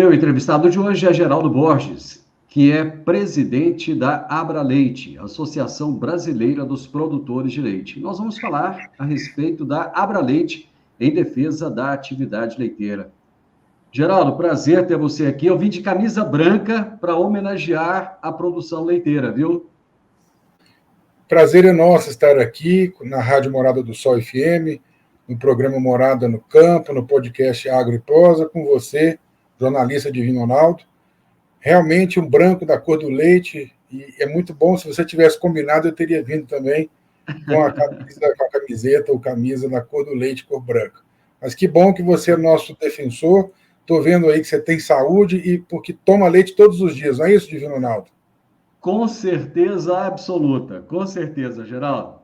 meu entrevistado de hoje é Geraldo Borges, que é presidente da Abra Leite, Associação Brasileira dos Produtores de Leite. Nós vamos falar a respeito da Abra Leite em defesa da atividade leiteira. Geraldo, prazer ter você aqui. Eu vim de camisa branca para homenagear a produção leiteira, viu? Prazer é nosso estar aqui na Rádio Morada do Sol FM, no programa Morada no Campo, no podcast Agro e Prosa, com você, jornalista Divino Ronaldo. Realmente um branco da cor do leite, e é muito bom. Se você tivesse combinado, eu teria vindo também com a camiseta ou camisa da cor do leite, cor branca. Mas que bom que você é nosso defensor. Estou vendo aí que você tem saúde e porque toma leite todos os dias, não é isso, Divino Ronaldo? Com certeza absoluta, com certeza, Geraldo.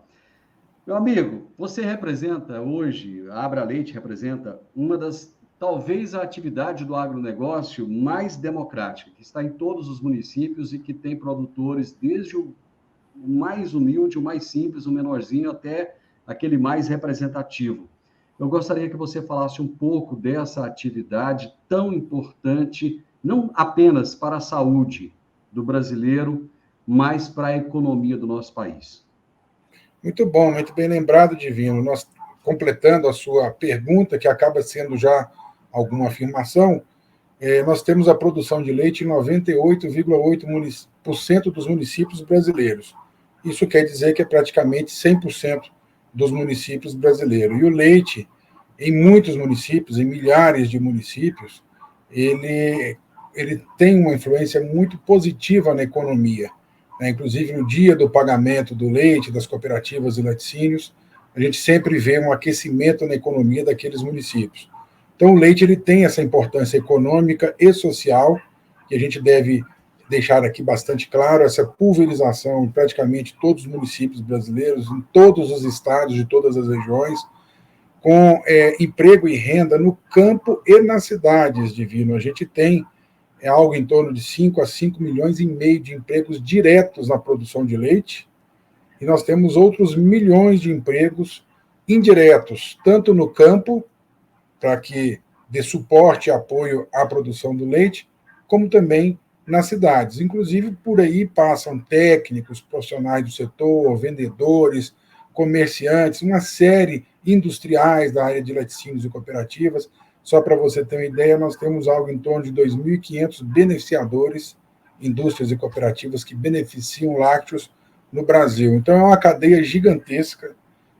Meu amigo, você representa hoje, a Abra Leite representa uma das, talvez a atividade do agronegócio mais democrática, que está em todos os municípios e que tem produtores desde o mais humilde, o mais simples, o menorzinho, até aquele mais representativo. Eu gostaria que você falasse um pouco dessa atividade tão importante, não apenas para a saúde do brasileiro, mas para a economia do nosso país. Muito bom, muito bem lembrado, Divino. Nós, completando a sua pergunta, que acaba sendo já alguma afirmação, nós temos a produção de leite em 98,8% dos municípios brasileiros. Isso quer dizer que é praticamente 100% dos municípios brasileiros. E o leite, em muitos municípios, em milhares de municípios, ele tem uma influência muito positiva na economia. Inclusive, no dia do pagamento do leite, das cooperativas e laticínios, a gente sempre vê um aquecimento na economia daqueles municípios. Então, o leite ele tem essa importância econômica e social, que a gente deve deixar aqui bastante claro, essa pulverização em praticamente todos os municípios brasileiros, em todos os estados, de todas as regiões, com emprego e renda no campo e nas cidades, Divino. A gente tem algo em torno de 5 a 5 milhões e meio de empregos diretos na produção de leite, e nós temos outros milhões de empregos indiretos, tanto no campo, para que dê suporte e apoio à produção do leite, como também nas cidades. Inclusive, por aí passam técnicos, profissionais do setor, vendedores, comerciantes, uma série industriais da área de laticínios e cooperativas. Só para você ter uma ideia, nós temos algo em torno de 2.500 beneficiadores, indústrias e cooperativas que beneficiam lácteos no Brasil. Então, é uma cadeia gigantesca,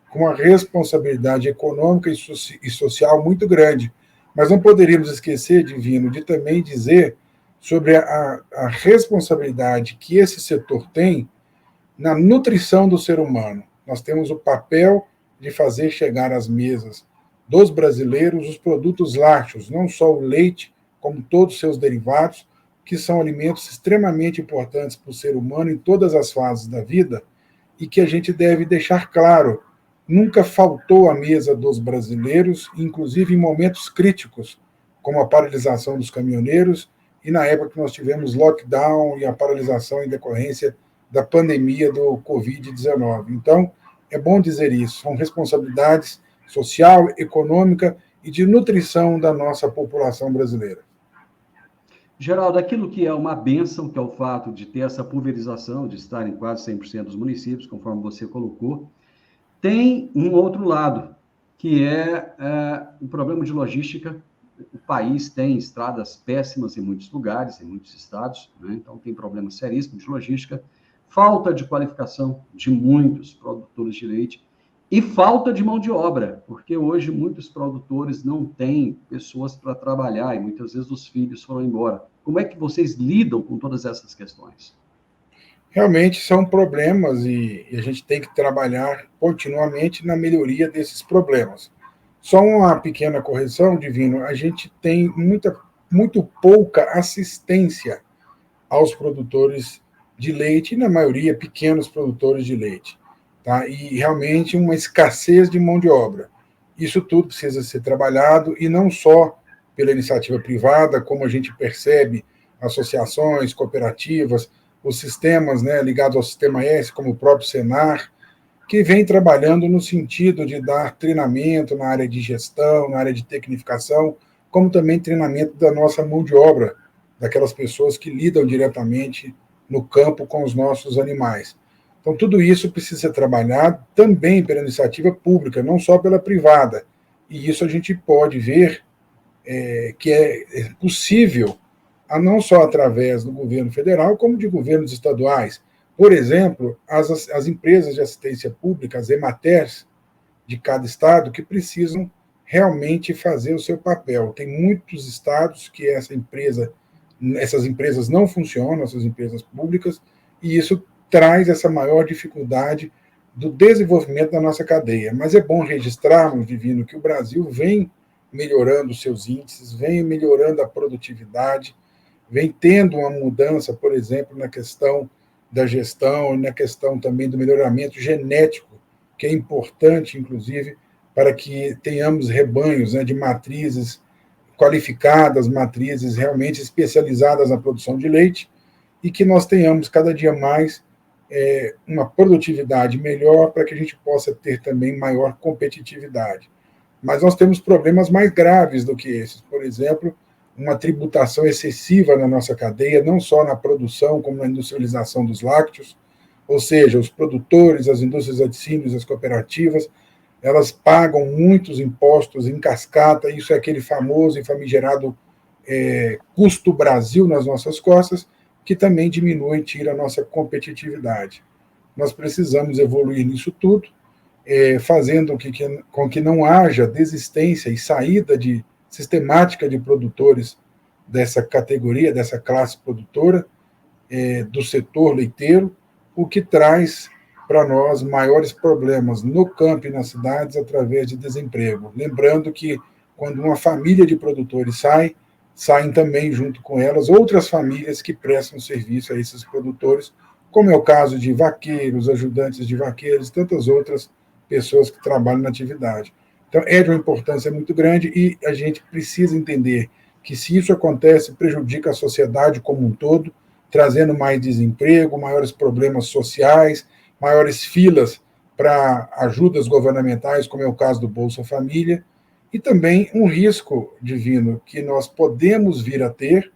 com uma responsabilidade econômica e social muito grande. Mas não poderíamos esquecer, Divino, de também dizer sobre a responsabilidade que esse setor tem na nutrição do ser humano. Nós temos o papel de fazer chegar às mesas dos brasileiros os produtos lácteos, não só o leite, como todos os seus derivados, que são alimentos extremamente importantes para o ser humano em todas as fases da vida e que a gente deve deixar claro, nunca faltou à mesa dos brasileiros, inclusive em momentos críticos, como a paralisação dos caminhoneiros e na época que nós tivemos lockdown e a paralisação em decorrência da pandemia do Covid-19. Então, é bom dizer isso, são responsabilidades social, econômica e de nutrição da nossa população brasileira. Geraldo, aquilo que é uma bênção, que é o fato de ter essa pulverização, de estar em quase 100% dos municípios, conforme você colocou, tem um outro lado, que é o problema de logística. O país tem estradas péssimas em muitos lugares, em muitos estados, né? Então tem problema seríssimo de logística, falta de qualificação de muitos produtores de leite e falta de mão de obra, porque hoje muitos produtores não têm pessoas para trabalhar e muitas vezes os filhos foram embora. Como é que vocês lidam com todas essas questões? Realmente são problemas e a gente tem que trabalhar continuamente na melhoria desses problemas. Só uma pequena correção, Divino, a gente tem muito pouca assistência aos produtores de leite, e na maioria pequenos produtores de leite. Tá? E realmente uma escassez de mão de obra. Isso tudo precisa ser trabalhado, e não só pela iniciativa privada, como a gente percebe, associações, cooperativas, os sistemas, né, ligados ao Sistema S, como o próprio Senar, que vem trabalhando no sentido de dar treinamento na área de gestão, na área de tecnificação, como também treinamento da nossa mão de obra, daquelas pessoas que lidam diretamente no campo com os nossos animais. Então, tudo isso precisa ser trabalhado também pela iniciativa pública, não só pela privada. E isso a gente pode ver que é possível, não só através do governo federal, como de governos estaduais. Por exemplo, as empresas de assistência pública, as EMATERs, de cada estado, que precisam realmente fazer o seu papel. Tem muitos estados que essas empresas não funcionam, essas empresas públicas, e isso traz essa maior dificuldade do desenvolvimento da nossa cadeia. Mas é bom registrarmos, Divino, que o Brasil vem melhorando seus índices, vem melhorando a produtividade, vem tendo uma mudança, por exemplo, na questão da gestão, na questão também do melhoramento genético, que é importante, inclusive, para que tenhamos rebanhos, né, de matrizes qualificadas, matrizes realmente especializadas na produção de leite, e que nós tenhamos cada dia mais uma produtividade melhor para que a gente possa ter também maior competitividade. Mas nós temos problemas mais graves do que esses. Por exemplo, uma tributação excessiva na nossa cadeia, não só na produção, como na industrialização dos lácteos, ou seja, os produtores, as indústrias de laticínios, as cooperativas, elas pagam muitos impostos em cascata, isso é aquele famoso e famigerado custo Brasil nas nossas costas, que também diminui e tira a nossa competitividade. Nós precisamos evoluir nisso tudo, fazendo com que não haja desistência e saída sistemática de produtores dessa categoria, dessa classe produtora, do setor leiteiro, o que traz para nós maiores problemas no campo e nas cidades através de desemprego. Lembrando que quando uma família de produtores saem também junto com elas outras famílias que prestam serviço a esses produtores, como é o caso de vaqueiros, ajudantes de vaqueiros, tantas outras pessoas que trabalham na atividade. Então, é de uma importância muito grande e a gente precisa entender que, se isso acontece, prejudica a sociedade como um todo, trazendo mais desemprego, maiores problemas sociais, maiores filas para ajudas governamentais, como é o caso do Bolsa Família, e também um risco, Divino, que nós podemos vir a ter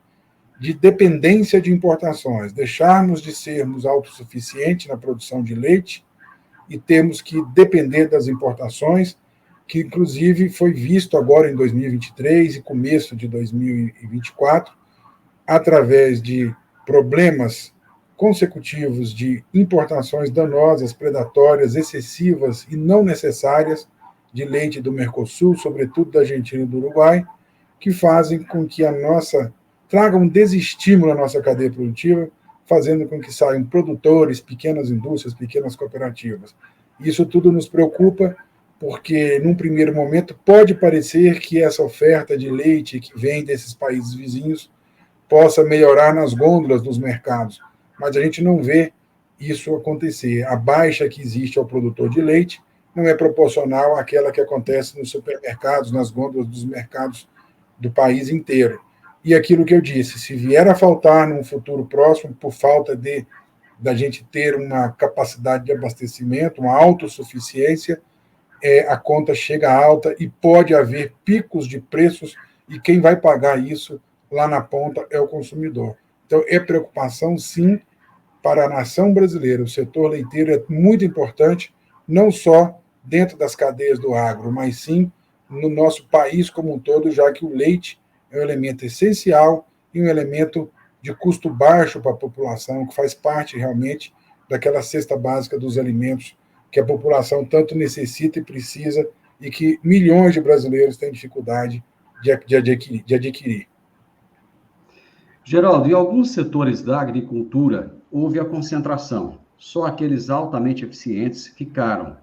de dependência de importações, deixarmos de sermos autossuficientes na produção de leite e temos que depender das importações, que inclusive foi visto agora em 2023 e começo de 2024, através de problemas consecutivos de importações danosas, predatórias, excessivas e não necessárias de leite do Mercosul, sobretudo da Argentina e do Uruguai, que fazem com que traga um desestímulo à nossa cadeia produtiva, fazendo com que saiam produtores, pequenas indústrias, pequenas cooperativas. Isso tudo nos preocupa, porque, num primeiro momento, pode parecer que essa oferta de leite que vem desses países vizinhos possa melhorar nas gôndolas dos mercados, mas a gente não vê isso acontecer. A baixa que existe ao produtor de leite não é proporcional àquela que acontece nos supermercados, nas gôndolas dos mercados do país inteiro. E aquilo que eu disse, se vier a faltar num futuro próximo, por falta da gente ter uma capacidade de abastecimento, uma autossuficiência, a conta chega alta e pode haver picos de preços, e quem vai pagar isso lá na ponta é o consumidor. Então, é preocupação, sim, para a nação brasileira. O setor leiteiro é muito importante, não só dentro das cadeias do agro, mas sim no nosso país como um todo, já que o leite é um elemento essencial e um elemento de custo baixo para a população, que faz parte realmente daquela cesta básica dos alimentos que a população tanto necessita e precisa e que milhões de brasileiros têm dificuldade de adquirir. Geraldo, em alguns setores da agricultura houve a concentração, só aqueles altamente eficientes ficaram.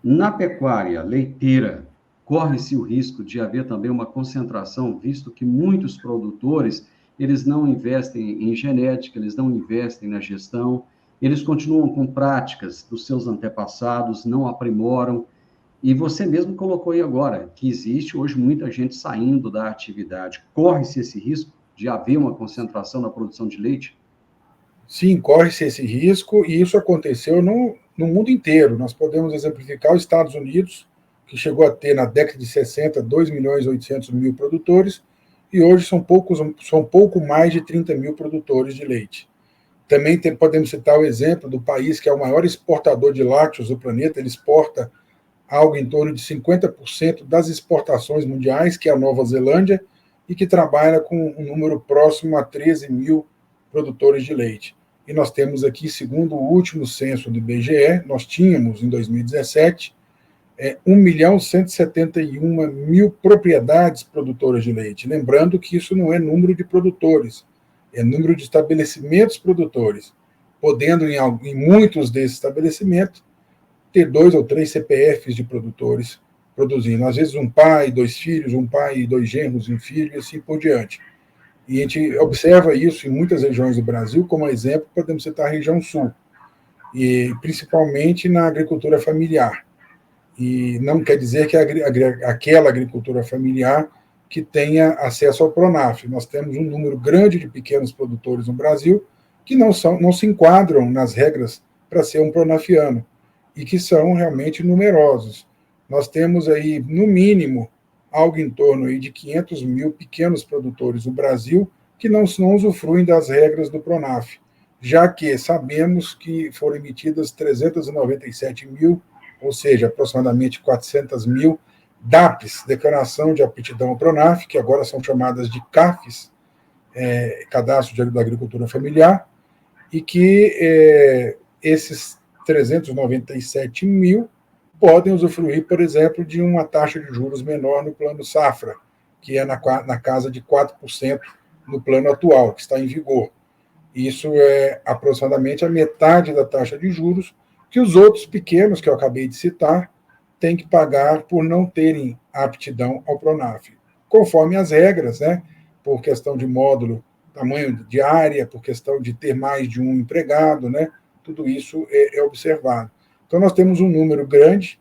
Na pecuária leiteira, corre-se o risco de haver também uma concentração, visto que muitos produtores, eles não investem em genética, eles não investem na gestão, eles continuam com práticas dos seus antepassados, não aprimoram. E você mesmo colocou aí agora que existe hoje muita gente saindo da atividade. Corre-se esse risco de haver uma concentração na produção de leite? Sim, corre-se esse risco, e isso aconteceu no mundo inteiro. Nós podemos exemplificar os Estados Unidos, que chegou a ter, na década de 60, 2.800.000 produtores, e hoje são pouco mais de 30 mil produtores de leite. Também podemos citar o exemplo do país que é o maior exportador de lácteos do planeta, ele exporta algo em torno de 50% das exportações mundiais, que é a Nova Zelândia, e que trabalha com um número próximo a 13 mil produtores de leite. E nós temos aqui, segundo o último censo do IBGE, nós tínhamos, em 2017, 1.171.000 propriedades produtoras de leite. Lembrando que isso não é número de produtores, é número de estabelecimentos produtores, podendo, em muitos desses estabelecimentos, ter 2 ou 3 CPFs de produtores produzindo. Às vezes um pai, 2 filhos, um pai e 2 genros, um filho, e assim por diante. E a gente observa isso em muitas regiões do Brasil, como exemplo, podemos citar a região sul, e principalmente na agricultura familiar. E não quer dizer que aquela agricultura familiar que tenha acesso ao Pronaf. Nós temos um número grande de pequenos produtores no Brasil que não se enquadram nas regras para ser um pronafiano e que são realmente numerosos. Nós temos aí, no mínimo, algo em torno aí de 500 mil pequenos produtores no Brasil que não usufruem das regras do Pronaf, já que sabemos que foram emitidas 397 mil, ou seja, aproximadamente 400 mil DAPs, Declaração de Aptidão ao Pronaf, que agora são chamadas de CAFs, Cadastro da Agricultura Familiar, e que esses 397 mil podem usufruir, por exemplo, de uma taxa de juros menor no plano safra, que é na casa de 4% no plano atual, que está em vigor. Isso é aproximadamente a metade da taxa de juros que os outros pequenos que eu acabei de citar têm que pagar por não terem aptidão ao Pronaf, conforme as regras, né? Por questão de módulo, tamanho de área, por questão de ter mais de um empregado, né? Tudo isso é observado. Então, nós temos um número grande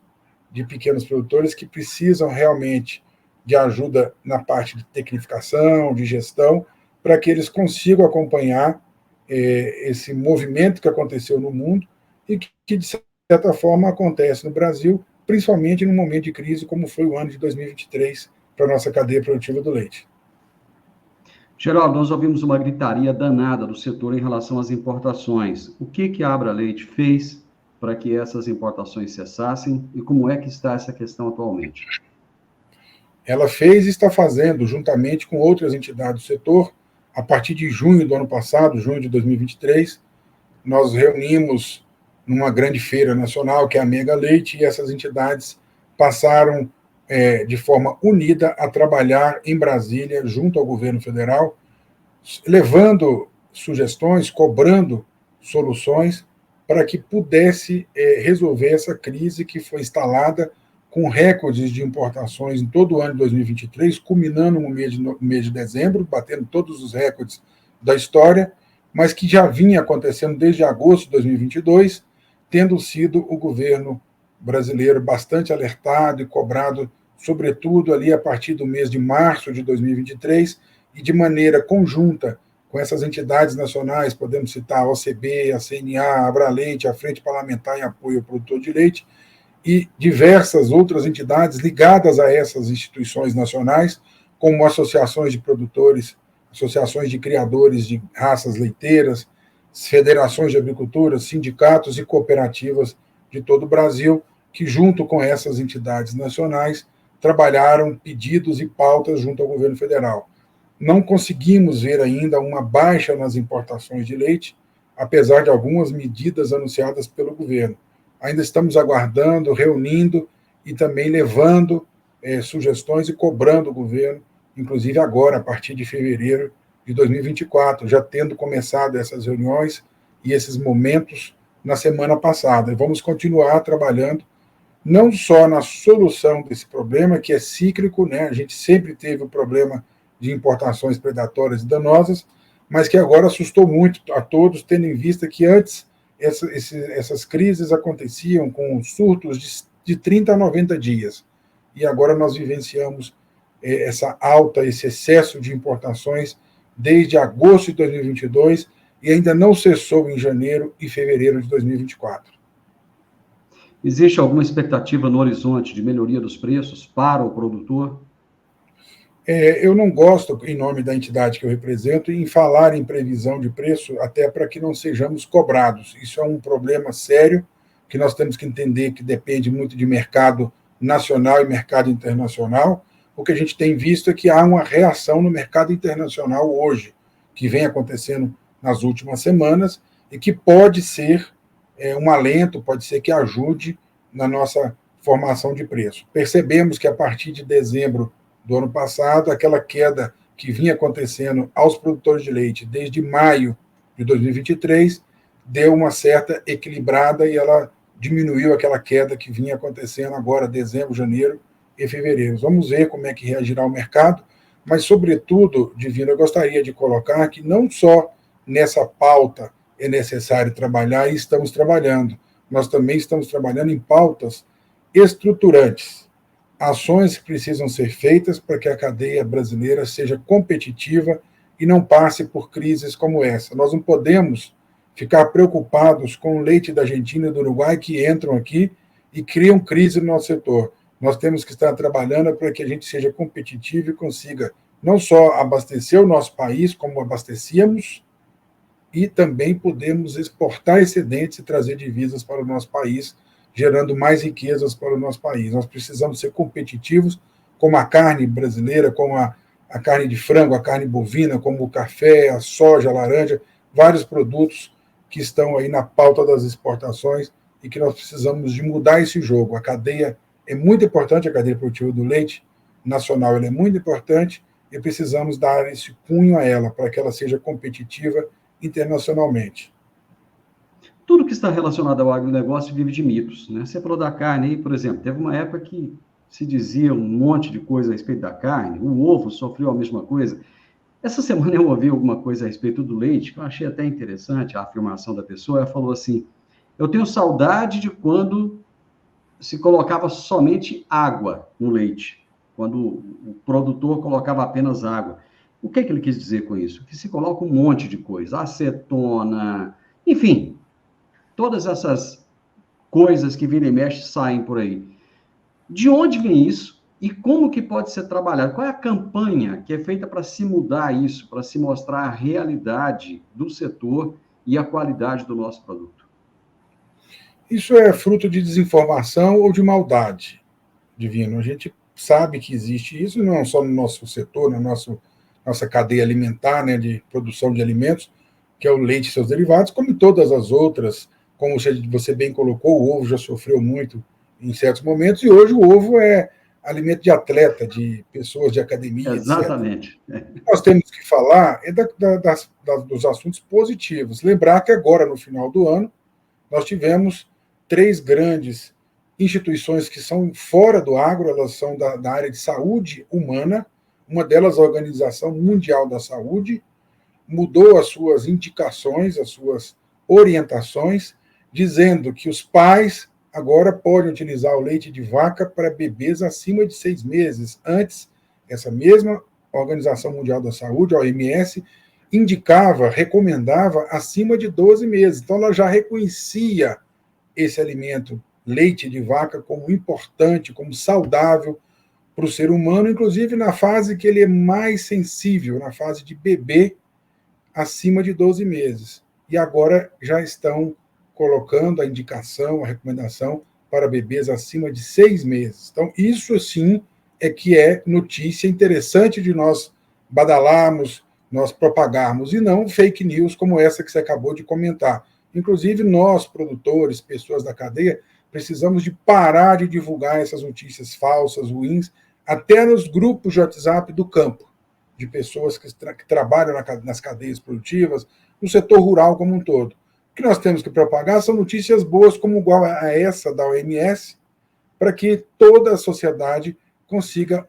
de pequenos produtores que precisam realmente de ajuda na parte de tecnificação, de gestão, para que eles consigam acompanhar esse movimento que aconteceu no mundo e que, de certa forma, acontece no Brasil, principalmente num momento de crise como foi o ano de 2023 para a nossa cadeia produtiva do leite. Geraldo, nós ouvimos uma gritaria danada do setor em relação às importações. O que a Abra Leite fez para que essas importações cessassem e como é que está essa questão atualmente? Ela fez e está fazendo, juntamente com outras entidades do setor, a partir de junho do ano passado, junho de 2023, nós reunimos numa grande feira nacional, que é a Mega Leite, e essas entidades passaram de forma unida a trabalhar em Brasília, junto ao governo federal, levando sugestões, cobrando soluções para que pudesse resolver essa crise que foi instalada com recordes de importações em todo o ano de 2023, culminando no mês de dezembro, batendo todos os recordes da história, mas que já vinha acontecendo desde agosto de 2022, tendo sido o governo brasileiro bastante alertado e cobrado, sobretudo ali a partir do mês de março de 2023, e de maneira conjunta com essas entidades nacionais, podemos citar a OCB, a CNA, a Abraleite, a Frente Parlamentar em Apoio ao Produtor de Leite, e diversas outras entidades ligadas a essas instituições nacionais, como associações de produtores, associações de criadores de raças leiteiras, federações de agricultura, sindicatos e cooperativas de todo o Brasil, que, junto com essas entidades nacionais, trabalharam pedidos e pautas junto ao governo federal. Não conseguimos ver ainda uma baixa nas importações de leite, apesar de algumas medidas anunciadas pelo governo. Ainda estamos aguardando, reunindo e também levando sugestões e cobrando o governo, inclusive agora, a partir de fevereiro de 2024, já tendo começado essas reuniões e esses momentos na semana passada. E vamos continuar trabalhando, não só na solução desse problema, que é cíclico, né? A gente sempre teve o problema de importações predatórias e danosas, mas que agora assustou muito a todos, tendo em vista que antes essas crises aconteciam com surtos de 30 a 90 dias. E agora nós vivenciamos essa alta, esse excesso de importações desde agosto de 2022 e ainda não cessou em janeiro e fevereiro de 2024. Existe alguma expectativa no horizonte de melhoria dos preços para o produtor? Eu não gosto, em nome da entidade que eu represento, em falar em previsão de preço, até para que não sejamos cobrados. Isso é um problema sério que nós temos que entender que depende muito de mercado nacional e mercado internacional. O que a gente tem visto é que há uma reação no mercado internacional hoje, que vem acontecendo nas últimas semanas e que pode ser um alento, pode ser que ajude na nossa formação de preço. Percebemos que a partir de dezembro do ano passado, aquela queda que vinha acontecendo aos produtores de leite desde maio de 2023 deu uma certa equilibrada e ela diminuiu aquela queda que vinha acontecendo agora, dezembro, janeiro e fevereiro. Vamos ver como é que reagirá o mercado, mas, sobretudo, Divino, eu gostaria de colocar que não só nessa pauta é necessário trabalhar, e estamos trabalhando, nós também estamos trabalhando em pautas estruturantes, ações que precisam ser feitas para que a cadeia brasileira seja competitiva e não passe por crises como essa. Nós não podemos ficar preocupados com o leite da Argentina e do Uruguai que entram aqui e criam crise no nosso setor. Nós temos que estar trabalhando para que a gente seja competitivo e consiga não só abastecer o nosso país, como abastecíamos, e também podemos exportar excedentes e trazer divisas para o nosso país, gerando mais riquezas para o nosso país. Nós precisamos ser competitivos, como a carne brasileira, como a carne de frango, a carne bovina, como o café, a soja, a laranja, vários produtos que estão aí na pauta das exportações e que nós precisamos de mudar esse jogo. A cadeia é muito importante, a cadeia produtiva do leite nacional ela é muito importante e precisamos dar esse cunho a ela para que ela seja competitiva internacionalmente. Tudo que está relacionado ao agronegócio vive de mitos, né? Você falou da carne aí, por exemplo, teve uma época que se dizia um monte de coisa a respeito da carne, o ovo sofreu a mesma coisa. Essa semana eu ouvi alguma coisa a respeito do leite, que eu achei até interessante a afirmação da pessoa. Ela falou assim: eu tenho saudade de quando se colocava somente água no leite, quando o produtor colocava apenas água. O que é que ele quis dizer com isso? Que se coloca um monte de coisa, acetona, enfim, todas essas coisas que vira e mexe saem por aí. De onde vem isso e como que pode ser trabalhado? Qual é a campanha que é feita para se mudar isso, para se mostrar a realidade do setor e a qualidade do nosso produto? Isso é fruto de desinformação ou de maldade, Divino. A gente sabe que existe isso, não só no nosso setor, na nossa cadeia alimentar, né, de produção de alimentos, que é o leite e seus derivados, como em todas as outras, como você bem colocou, o ovo já sofreu muito em certos momentos, e hoje o ovo é alimento de atleta, de pessoas de academia, etc. Exatamente. Nós temos que falar dos assuntos positivos. Lembrar que agora, no final do ano, nós tivemos 3 grandes instituições que são fora do agro, elas são da área de saúde humana. Uma delas, a Organização Mundial da Saúde, mudou as suas indicações, as suas orientações, dizendo que os pais agora podem utilizar o leite de vaca para bebês acima de 6 meses. Antes, essa mesma Organização Mundial da Saúde, a OMS, indicava, recomendava acima de 12 meses. Então, ela já reconhecia esse alimento, leite de vaca, como importante, como saudável para o ser humano, inclusive na fase que ele é mais sensível, na fase de bebê acima de 12 meses. E agora já estão colocando a indicação, a recomendação para bebês acima de 6 meses. Então, isso sim é que é notícia interessante de nós badalarmos, nós propagarmos, e não fake news como essa que você acabou de comentar. Inclusive, nós, produtores, pessoas da cadeia, precisamos de parar de divulgar essas notícias falsas, ruins, até nos grupos de WhatsApp do campo, de pessoas que trabalham nas cadeias produtivas, no setor rural como um todo. O que nós temos que propagar são notícias boas, como igual a essa da OMS, para que toda a sociedade consiga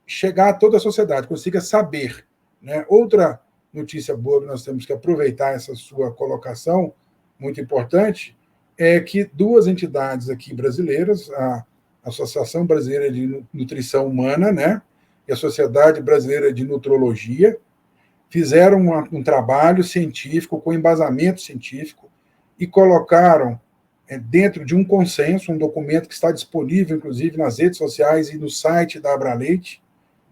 chegar a toda a sociedade, consiga saber. Né? Outra notícia boa que nós temos que aproveitar essa sua colocação, muito importante, é que 2 entidades aqui brasileiras, a Associação Brasileira de Nutrição Humana, né, e a Sociedade Brasileira de Nutrologia, fizeram um trabalho científico, com embasamento científico, e colocaram dentro de um consenso, um documento que está disponível, inclusive, nas redes sociais e no site da Abraleite.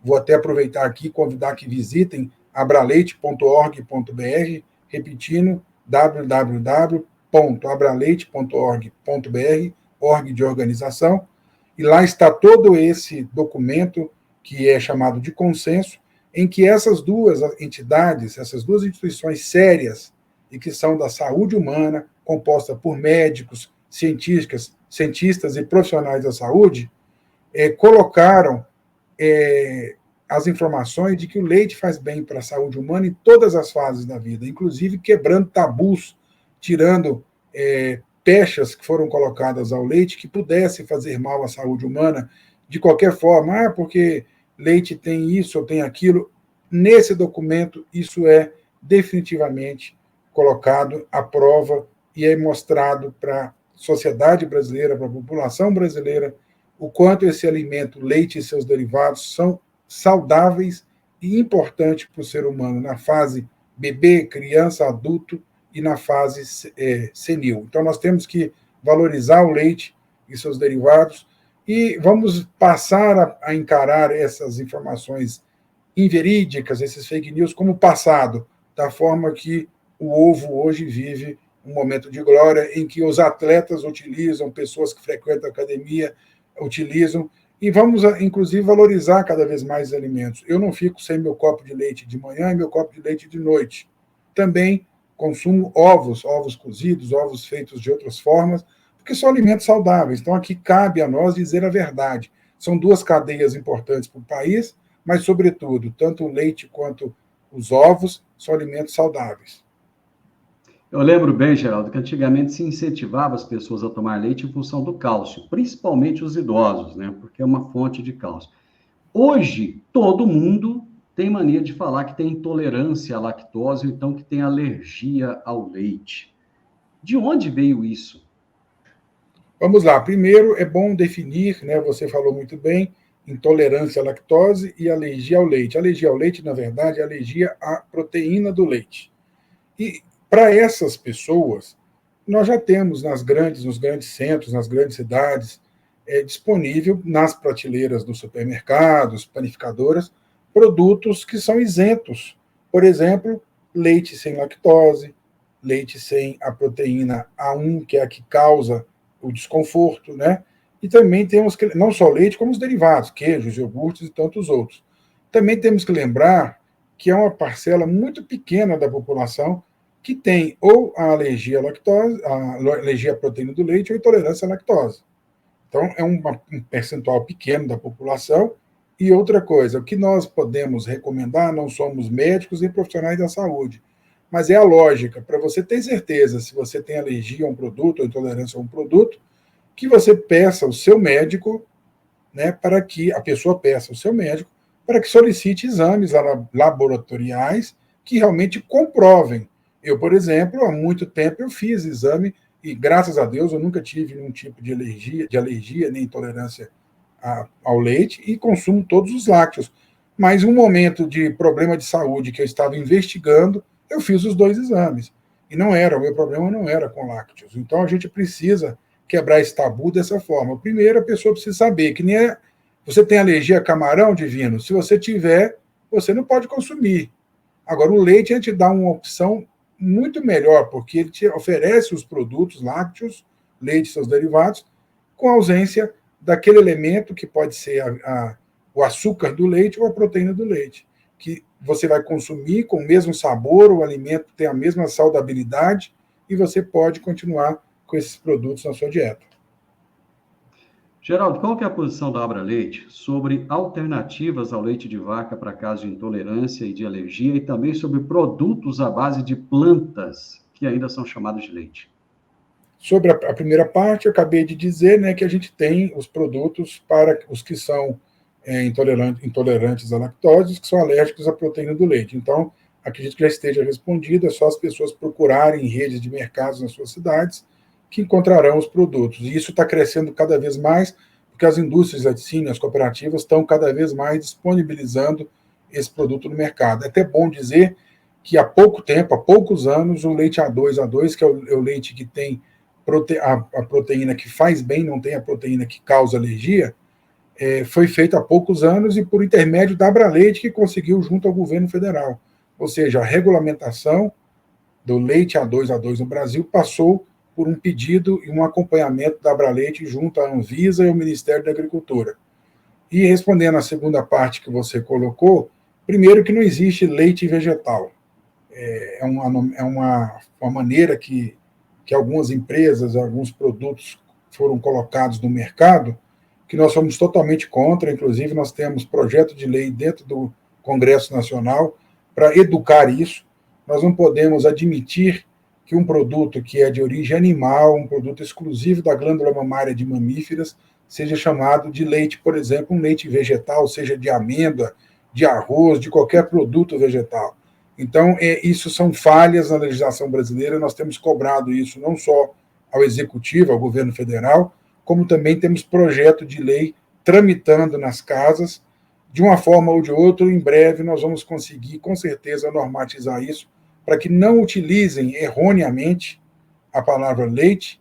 Vou até aproveitar aqui e convidar que visitem abraleite.org.br, repetindo, www.abraleite.org.br, org de organização, e lá está todo esse documento, que é chamado de consenso, em que essas duas entidades, essas duas instituições sérias, e que são da saúde humana, composta por médicos, cientistas e profissionais da saúde, colocaram as informações de que o leite faz bem para a saúde humana em todas as fases da vida, inclusive quebrando tabus, tirando pechas que foram colocadas ao leite que pudessem fazer mal à saúde humana de qualquer forma, porque leite tem isso ou tem aquilo. Nesse documento, isso é definitivamente colocado à prova e é mostrado para a sociedade brasileira, para a população brasileira, o quanto esse alimento, leite e seus derivados, são saudáveis e importantes para o ser humano na fase bebê, criança, adulto e na fase senil. Então, nós temos que valorizar o leite e seus derivados e vamos passar a encarar essas informações inverídicas, esses fake news, como passado, da forma que o ovo hoje vive um momento de glória em que os atletas utilizam, pessoas que frequentam a academia utilizam, e vamos, inclusive, valorizar cada vez mais os alimentos. Eu não fico sem meu copo de leite de manhã e meu copo de leite de noite. Também consumo ovos cozidos, ovos feitos de outras formas, porque são alimentos saudáveis. Então, aqui cabe a nós dizer a verdade. São duas cadeias importantes para o país, mas, sobretudo, tanto o leite quanto os ovos são alimentos saudáveis. Eu lembro bem, Geraldo, que antigamente se incentivava as pessoas a tomar leite em função do cálcio, principalmente os idosos, né? Porque é uma fonte de cálcio. Hoje, todo mundo tem mania de falar que tem intolerância à lactose, ou então que tem alergia ao leite. De onde veio isso? Vamos lá. Primeiro, é bom definir, né? Você falou muito bem, intolerância à lactose e alergia ao leite. Alergia ao leite, na verdade, é alergia à proteína do leite. E para essas pessoas, nós já temos nos grandes centros, nas grandes cidades, disponível nas prateleiras dos supermercados, panificadoras, produtos que são isentos. Por exemplo, leite sem lactose, leite sem a proteína A1, que é a que causa o desconforto, né? E também temos que, não só leite, como os derivados, queijos, iogurtes e tantos outros. Também temos que lembrar que é uma parcela muito pequena da população que tem ou a alergia à lactose, a alergia à proteína do leite ou intolerância à lactose. Então, é um percentual pequeno da população. E outra coisa, o que nós podemos recomendar, não somos médicos e profissionais da saúde, mas é a lógica, para você ter certeza se você tem alergia a um produto ou intolerância a um produto, que você peça ao seu médico, né, para que a pessoa peça ao seu médico, para que solicite exames laboratoriais que realmente comprovem. Eu, por exemplo, há muito tempo eu fiz exame e, graças a Deus, eu nunca tive nenhum tipo de alergia nem intolerância ao leite e consumo todos os lácteos. Mas em um momento de problema de saúde que eu estava investigando, eu fiz os dois exames. E o meu problema não era com lácteos. Então, a gente precisa quebrar esse tabu dessa forma. Primeiro, a pessoa precisa saber que nem você tem alergia a camarão, Divino? Se você tiver, você não pode consumir. Agora, o leite, a gente dá uma opção muito melhor, porque ele te oferece os produtos lácteos, leite e seus derivados, com ausência daquele elemento que pode ser o açúcar do leite ou a proteína do leite, que você vai consumir com o mesmo sabor, o alimento tem a mesma saudabilidade e você pode continuar com esses produtos na sua dieta. Geraldo, qual que é a posição da Abraleite sobre alternativas ao leite de vaca para casos de intolerância e de alergia e também sobre produtos à base de plantas que ainda são chamados de leite? Sobre a primeira parte, eu acabei de dizer, né, que a gente tem os produtos para os que são intolerantes à lactose, os que são alérgicos à proteína do leite. Então, acredito que já esteja respondido, é só as pessoas procurarem em redes de mercados nas suas cidades que encontrarão os produtos. E isso está crescendo cada vez mais, porque as indústrias de laticínios, as cooperativas, estão cada vez mais disponibilizando esse produto no mercado. É até bom dizer que há pouco tempo, há poucos anos, o leite A2, que é o leite que tem a proteína que faz bem, não tem a proteína que causa alergia, foi feito há poucos anos e por intermédio da Abraleite, que conseguiu junto ao governo federal. Ou seja, a regulamentação do leite A2 no Brasil passou por um pedido e um acompanhamento da Abraleite junto à Anvisa e ao Ministério da Agricultura. E respondendo à segunda parte que você colocou, primeiro que não existe leite vegetal. É uma maneira que algumas empresas, alguns produtos foram colocados no mercado, que nós somos totalmente contra. Inclusive, nós temos projeto de lei dentro do Congresso Nacional para educar isso. Nós não podemos admitir que um produto que é de origem animal, um produto exclusivo da glândula mamária de mamíferas, seja chamado de leite, por exemplo, um leite vegetal, seja de amêndoa, de arroz, de qualquer produto vegetal. Então, isso são falhas na legislação brasileira. Nós temos cobrado isso não só ao Executivo, ao governo federal, como também temos projeto de lei tramitando nas casas. De uma forma ou de outra, em breve nós vamos conseguir, com certeza, normatizar isso, para que não utilizem erroneamente a palavra leite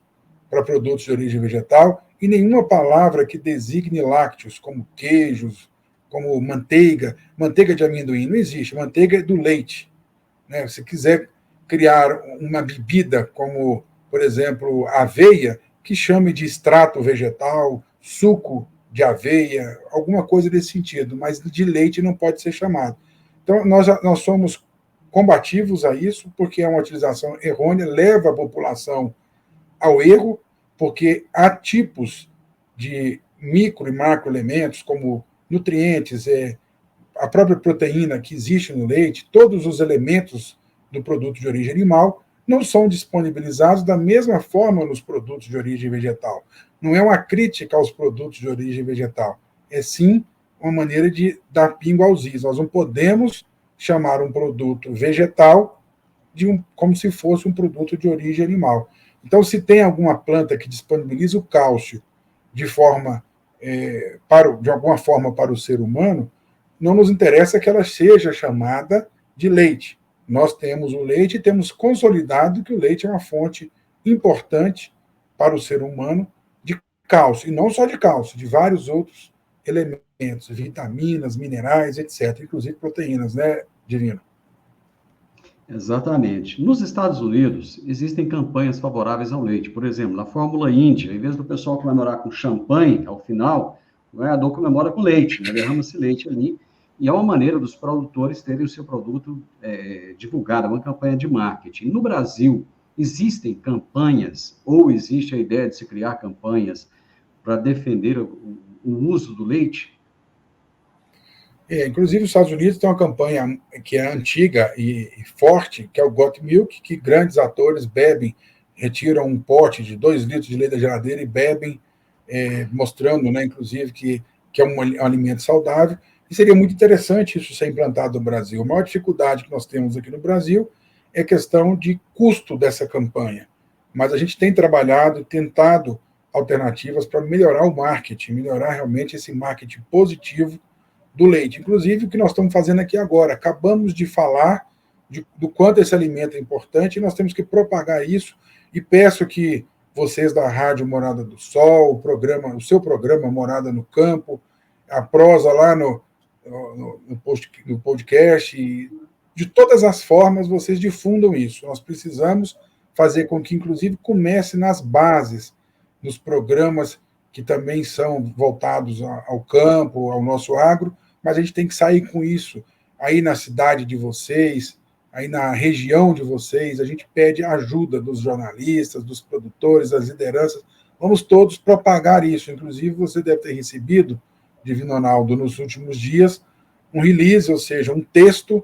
para produtos de origem vegetal e nenhuma palavra que designe lácteos, como queijos, como manteiga de amendoim. Não existe, manteiga é do leite. Né? Se quiser criar uma bebida como, por exemplo, aveia, que chame de extrato vegetal, suco de aveia, alguma coisa desse sentido, mas de leite não pode ser chamado. Então, nós somos combativos a isso, porque é uma utilização errônea, leva a população ao erro, porque há tipos de micro e macroelementos, como nutrientes, a própria proteína que existe no leite, todos os elementos do produto de origem animal não são disponibilizados da mesma forma nos produtos de origem vegetal. Não é uma crítica aos produtos de origem vegetal, é sim uma maneira de dar pingo aos is. Nós não podemos chamar um produto vegetal como se fosse um produto de origem animal. Então, se tem alguma planta que disponibiliza o cálcio de alguma forma para o ser humano, não nos interessa que ela seja chamada de leite. Nós temos o leite e temos consolidado que o leite é uma fonte importante para o ser humano de cálcio, e não só de cálcio, de vários outros elementos, vitaminas, minerais, etc., inclusive proteínas, né, Divino? Exatamente. Nos Estados Unidos, existem campanhas favoráveis ao leite. Por exemplo, na Fórmula Indy, em vez do pessoal comemorar com champanhe ao final, o ganhador comemora com leite, né? Derrama-se leite ali. E é uma maneira dos produtores terem o seu produto divulgado, é uma campanha de marketing. No Brasil, existem campanhas, ou existe a ideia de se criar campanhas para defender o uso do leite? Inclusive, os Estados Unidos têm uma campanha que é antiga e forte, que é o Got Milk, que grandes atores bebem, retiram um pote de 2 litros de leite da geladeira e bebem, mostrando, né, inclusive, que é um alimento saudável. E seria muito interessante isso ser implantado no Brasil. A maior dificuldade que nós temos aqui no Brasil é a questão de custo dessa campanha. Mas a gente tem trabalhado, tentado alternativas para melhorar o marketing, melhorar realmente esse marketing positivo do leite. Inclusive, o que nós estamos fazendo aqui agora. Acabamos de falar do quanto esse alimento é importante e nós temos que propagar isso. E peço que vocês da Rádio Morada do Sol, o seu programa Morada no Campo, a prosa lá no podcast, e de todas as formas vocês difundam isso. Nós precisamos fazer com que, inclusive, comece nas bases, nos programas que também são voltados ao campo, ao nosso agro, mas a gente tem que sair com isso aí na cidade de vocês, aí na região de vocês. A gente pede ajuda dos jornalistas, dos produtores, das lideranças. Vamos todos propagar isso. Inclusive, você deve ter recebido, Divino Ronaldo, nos últimos dias, um release, ou seja, um texto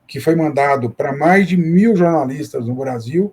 que foi mandado para mais de 1.000 jornalistas no Brasil,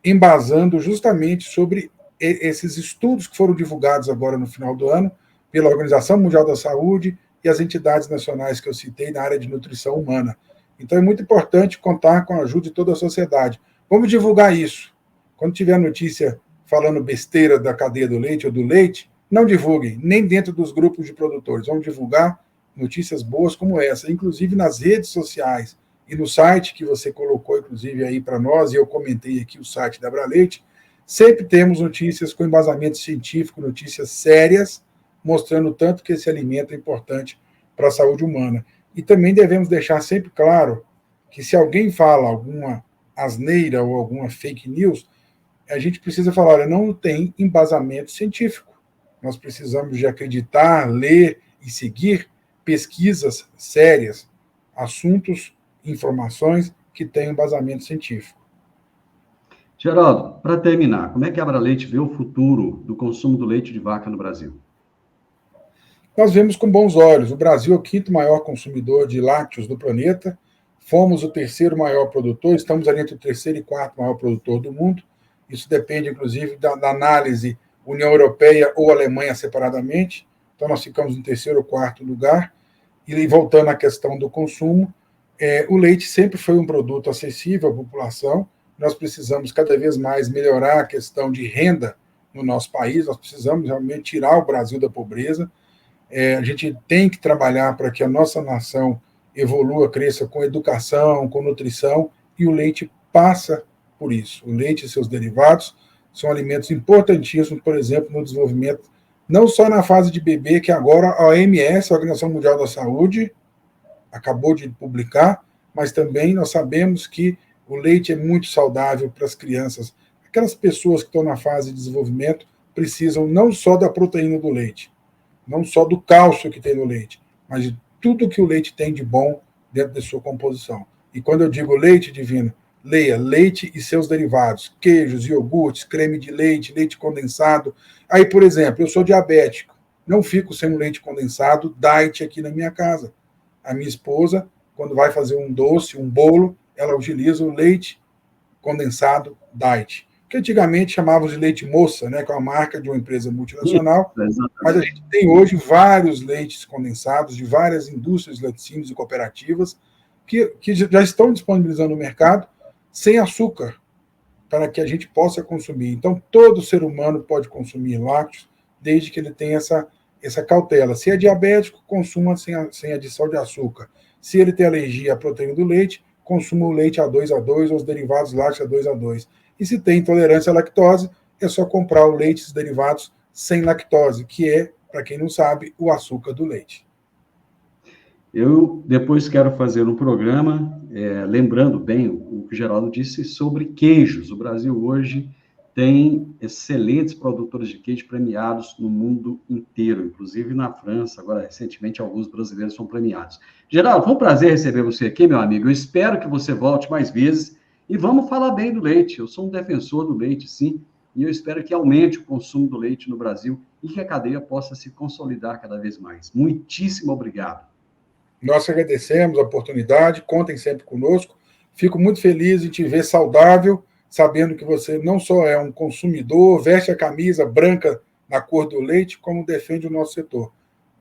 embasando justamente sobre esses estudos que foram divulgados agora no final do ano pela Organização Mundial da Saúde e as entidades nacionais que eu citei na área de nutrição humana. Então, é muito importante contar com a ajuda de toda a sociedade. Vamos divulgar isso. Quando tiver notícia falando besteira da cadeia do leite ou do leite, não divulguem, nem dentro dos grupos de produtores. Vamos divulgar notícias boas como essa, inclusive nas redes sociais e no site que você colocou, inclusive, aí para nós, e eu comentei aqui o site da Abraleite. sempre temos notícias com embasamento científico, notícias sérias, mostrando o tanto que esse alimento é importante para a saúde humana. E também devemos deixar sempre claro que se alguém fala alguma asneira ou alguma fake news, a gente precisa falar, olha, não tem embasamento científico. Nós precisamos de acreditar, ler e seguir pesquisas sérias, assuntos, informações que têm embasamento científico. Geraldo, para terminar, como é que a Abra Leite vê o futuro do consumo do leite de vaca no Brasil? Nós vemos com bons olhos. O Brasil é o quinto maior consumidor de lácteos do planeta. Fomos o terceiro maior produtor, estamos ali entre o terceiro e quarto maior produtor do mundo. Isso depende, inclusive, da análise União Europeia ou Alemanha separadamente. Então, nós ficamos no terceiro ou quarto lugar. E voltando à questão do consumo, o leite sempre foi um produto acessível à população. Nós precisamos cada vez mais melhorar a questão de renda no nosso país. Nós precisamos realmente tirar o Brasil da pobreza. A gente tem que trabalhar para que a nossa nação evolua, cresça com educação, com nutrição, e o leite passa por isso. O leite e seus derivados são alimentos importantíssimos, por exemplo, no desenvolvimento, não só na fase de bebê, que agora a OMS, a Organização Mundial da Saúde, acabou de publicar, mas também nós sabemos que o leite é muito saudável para as crianças. Aquelas pessoas que estão na fase de desenvolvimento precisam não só da proteína do leite, não só do cálcio que tem no leite, mas de tudo que o leite tem de bom dentro de sua composição. E quando eu digo leite, Divino, leia leite e seus derivados, queijos, iogurtes, creme de leite, leite condensado. Aí, por exemplo, eu sou diabético, não fico sem um leite condensado diet aqui na minha casa. A minha esposa, quando vai fazer um doce, um bolo, ela utiliza o leite condensado diet, que antigamente chamávamos de leite moça, né, que é uma marca de uma empresa multinacional, mas a gente tem hoje vários leites condensados de várias indústrias de laticínios e cooperativas que já estão disponibilizando no mercado sem açúcar, para que a gente possa consumir. Então, todo ser humano pode consumir lácteos, desde que ele tenha essa cautela. Se é diabético, consuma sem adição de açúcar. Se ele tem alergia à proteína do leite, consuma o leite A2A2 ou os derivados lácteos A2A2. E se tem intolerância à lactose, é só comprar o leite e os derivados sem lactose, que é, para quem não sabe, o açúcar do leite. Eu depois quero fazer um programa, lembrando bem o que o Geraldo disse sobre queijos. O Brasil hoje tem excelentes produtores de queijo premiados no mundo inteiro, inclusive na França. Agora, recentemente, alguns brasileiros são premiados. Geraldo, foi um prazer receber você aqui, meu amigo. Eu espero que você volte mais vezes e vamos falar bem do leite. Eu sou um defensor do leite, sim, e eu espero que aumente o consumo do leite no Brasil e que a cadeia possa se consolidar cada vez mais. Muitíssimo obrigado. Nós agradecemos a oportunidade, contem sempre conosco. Fico muito feliz em te ver saudável, sabendo que você não só é um consumidor, veste a camisa branca na cor do leite, como defende o nosso setor.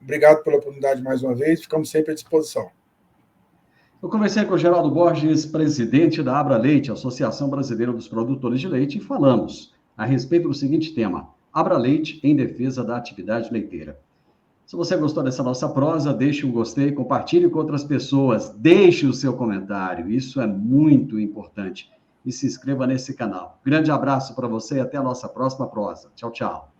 Obrigado pela oportunidade mais uma vez, ficamos sempre à disposição. Eu conversei com o Geraldo Borges, presidente da Abra Leite, Associação Brasileira dos Produtores de Leite, e falamos a respeito do seguinte tema: Abra Leite em defesa da atividade leiteira. Se você gostou dessa nossa prosa, deixe um gostei, compartilhe com outras pessoas, deixe o seu comentário, isso é muito importante. E se inscreva nesse canal. Grande abraço para você e até a nossa próxima prosa. Tchau, tchau.